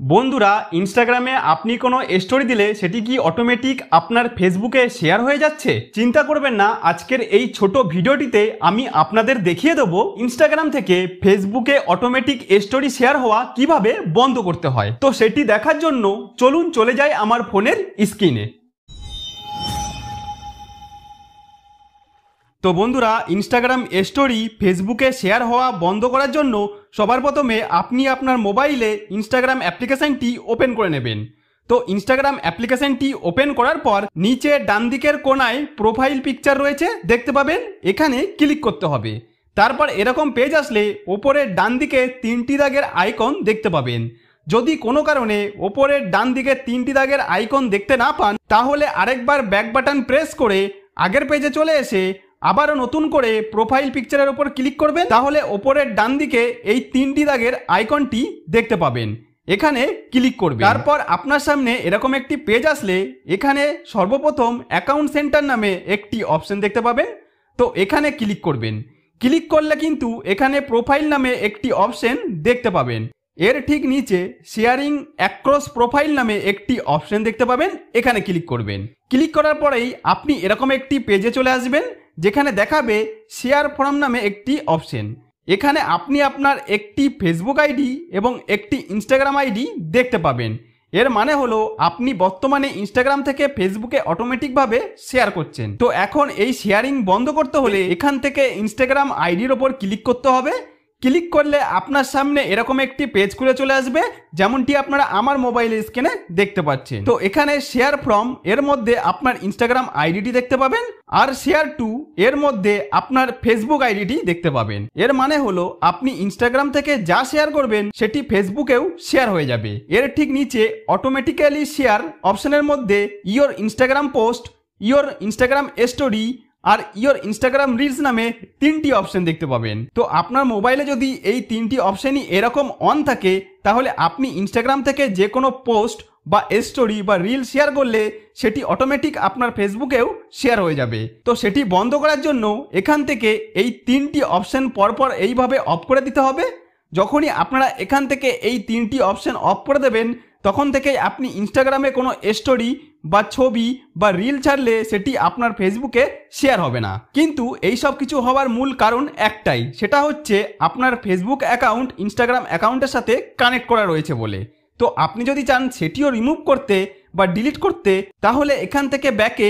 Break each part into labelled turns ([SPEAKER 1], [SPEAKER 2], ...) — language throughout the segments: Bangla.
[SPEAKER 1] বন্ধুরা, ইনস্টাগ্রামে আপনি কোনো স্টোরি দিলে সেটি কি অটোমেটিক আপনার ফেসবুকে শেয়ার হয়ে যাচ্ছে? চিন্তা করবেন না, আজকের এই ছোট ভিডিওটিতে আমি আপনাদের দেখিয়ে দেবো ইনস্টাগ্রাম থেকে ফেসবুকে অটোমেটিক স্টোরি শেয়ার হওয়া কিভাবে বন্ধ করতে হয়। তো সেটি দেখার জন্য চলুন চলে যাই আমার ফোনের স্ক্রিনে। তো বন্ধুরা, ইনস্টাগ্রাম স্টোরি ফেসবুকে শেয়ার হওয়া বন্ধ করার জন্য সবার প্রথমে আপনি আপনার মোবাইলে ইনস্টাগ্রাম অ্যাপ্লিকেশনটি ওপেন করে নেবেন। তো ইনস্টাগ্রাম অ্যাপ্লিকেশনটি ওপেন করার পর নিচে ডান দিকের কোনায় প্রোফাইল পিকচার রয়েছে, দেখতে পাবেন, এখানে ক্লিক করতে হবে। তারপর এরকম পেজ আসলে ওপরের ডান দিকে তিনটি দাগের আইকন দেখতে পাবেন। যদি কোনো কারণে ওপরের ডান দিকে তিনটি দাগের আইকন দেখতে না পান, তাহলে আরেকবার ব্যাক বাটন প্রেস করে আগের পেজে চলে এসে আবারও নতুন করে প্রোফাইল পিকচারের উপর ক্লিক করবেন। তাহলে ওপরের ডান দিকে এই তিনটি দাগের আইকনটি দেখতে পাবেন, এখানে ক্লিক করবেন। তারপর আপনার সামনে এরকম একটি পেজ আসলে এখানে সর্বপ্রথম অ্যাকাউন্ট সেন্টার নামে একটি অপশন দেখতে পাবেন। তো এখানে ক্লিক করবেন। ক্লিক করলে কিন্তু এখানে প্রোফাইল নামে একটি অপশন দেখতে পাবেন। এর ঠিক নিচে শেয়ারিং অ্যাক্রস প্রোফাইল নামে একটি অপশন দেখতে পাবেন, এখানে ক্লিক করবেন। ক্লিক করার পরেই আপনি এরকম একটি পেজে চলে আসবেন যেখানে দেখাবে শেয়ার ফ্রম নামে একটি অপশন। এখানে আপনি আপনার একটি ফেসবুক আইডি এবং একটি ইনস্টাগ্রাম আইডি দেখতে পাবেন। এর মানে হলো আপনি বর্তমানে ইনস্টাগ্রাম থেকে ফেসবুকে অটোমেটিকভাবে শেয়ার করছেন। তো এখন এই শেয়ারিং বন্ধ করতে হলে এখান থেকে ইনস্টাগ্রাম আইডির ওপর ক্লিক করতে হবে। ক্লিক করলে আপনার সামনে এরকম একটি পেজ খুলে চলে আসবে, যেমনটি আপনারা আমার মোবাইল স্ক্রিনে দেখতে পাচ্ছেন। তো এখানে শেয়ার ফ্রম এর মধ্যে আপনার ইনস্টাগ্রাম আইডিটি দেখতে পাবেন, আর শেয়ার টু এর মধ্যে আপনার ফেসবুক আইডিটি দেখতে পাবেন। এর মানে হলো আপনি ইনস্টাগ্রাম থেকে যা শেয়ার করবেন সেটি ফেসবুকেও শেয়ার হয়ে যাবে। এর ঠিক নিচে অটোমেটিক্যালি শেয়ার অপশনের মধ্যে your Instagram post, your Instagram story আর ইয়োর ইনস্টাগ্রাম রিলস নামে তিনটি অপশন দেখতে পাবেন। তো আপনার মোবাইলে যদি এই তিনটি অপশনই এরকম অন থাকে, তাহলে আপনি ইনস্টাগ্রাম থেকে যে কোনো পোস্ট বা স্টোরি বা রিল শেয়ার করলে সেটি অটোমেটিক আপনার ফেসবুকেও শেয়ার হয়ে যাবে। তো সেটি বন্ধ করার জন্য এখান থেকে এই তিনটি অপশন পরপর এইভাবে অফ করে দিতে হবে। যখনই আপনারা এখান থেকে এই তিনটি অপশন অফ করে দেবেন, তখন থেকেই আপনি ইনস্টাগ্রামে কোনো স্টোরি বা ছবি বা রিল ছাড়লে সেটি আপনার ফেসবুকে শেয়ার হবে না। কিন্তু এই সব কিছু হওয়ার মূল কারণ একটাই, সেটা হচ্ছে আপনার ফেসবুক অ্যাকাউন্ট ইনস্টাগ্রাম অ্যাকাউন্টের সাথে কানেক্ট করা রয়েছে বলে। তো আপনি যদি চান সেটিও রিমুভ করতে বা ডিলিট করতে, তাহলে এখান থেকে ব্যাকে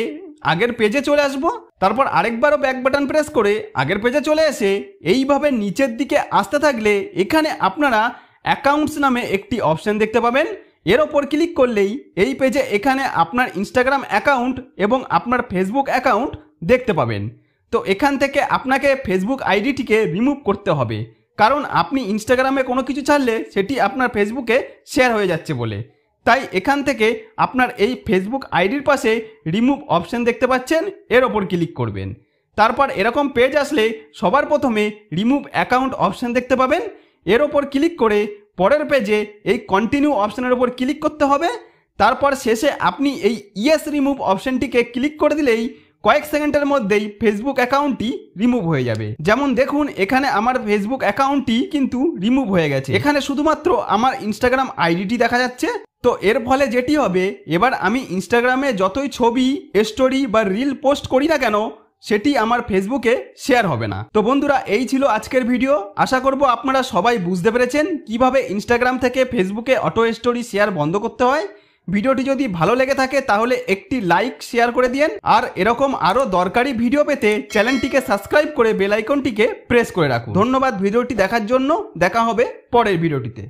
[SPEAKER 1] আগের পেজে চলে আসবো। তারপর আরেকবারও ব্যাক বাটন প্রেস করে আগের পেজে চলে এসে এইভাবে নিচের দিকে আসতে থাকলে এখানে আপনারা অ্যাকাউন্টস নামে একটি অপশন দেখতে পাবেন। এর ওপর ক্লিক করলেই এই পেজে এখানে আপনার ইনস্টাগ্রাম অ্যাকাউন্ট এবং আপনার ফেসবুক অ্যাকাউন্ট দেখতে পাবেন। তো এখান থেকে আপনাকে ফেসবুক আইডিটিকে রিমুভ করতে হবে, কারণ আপনি ইনস্টাগ্রামে কোনো কিছু ছাড়লে সেটি আপনার ফেসবুকে শেয়ার হয়ে যাচ্ছে বলে। তাই এখান থেকে আপনার এই ফেসবুক আইডির পাশে রিমুভ অপশন দেখতে পাচ্ছেন, এর ওপর ক্লিক করবেন। তারপর এরকম পেজ আসলে সবার প্রথমে রিমুভ অ্যাকাউন্ট অপশন দেখতে পাবেন। এর ওপর ক্লিক করে পরের পেজে এই কন্টিনিউ অপশনের উপর ক্লিক করতে হবে। তারপর শেষে আপনি এই ইয়েস রিমুভ অপশনটিকে ক্লিক করে দিলেই কয়েক সেকেন্ডের মধ্যেই ফেসবুক অ্যাকাউন্টটি রিমুভ হয়ে যাবে। যেমন দেখুন, এখানে আমার ফেসবুক অ্যাকাউন্টটি কিন্তু রিমুভ হয়ে গেছে। এখানে শুধুমাত্র আমার ইনস্টাগ্রাম আইডিটি দেখা যাচ্ছে। তো এর ফলে যেটি হবে, এবার আমি ইনস্টাগ্রামে যতই ছবি, স্টোরি বা রিল পোস্ট করি না কেন, সেটি আমার ফেসবুকে শেয়ার হবে না। তো বন্ধুরা, এই ছিল আজকের ভিডিও। আশা করব আপনারা সবাই বুঝতে পেরেছেন কিভাবে ইনস্টাগ্রাম থেকে ফেসবুকে অটো স্টোরি শেয়ার বন্ধ করতে হয়। ভিডিওটি যদি ভালো লেগে থাকে তাহলে একটি লাইক শেয়ার করে দিন, আর এরকম আরও দরকারি ভিডিও পেতে চ্যানেলটিকে সাবস্ক্রাইব করে বেল আইকনটিকে প্রেস করে রাখুন। ধন্যবাদ ভিডিওটি দেখার জন্য। দেখা হবে পরের ভিডিওটিতে।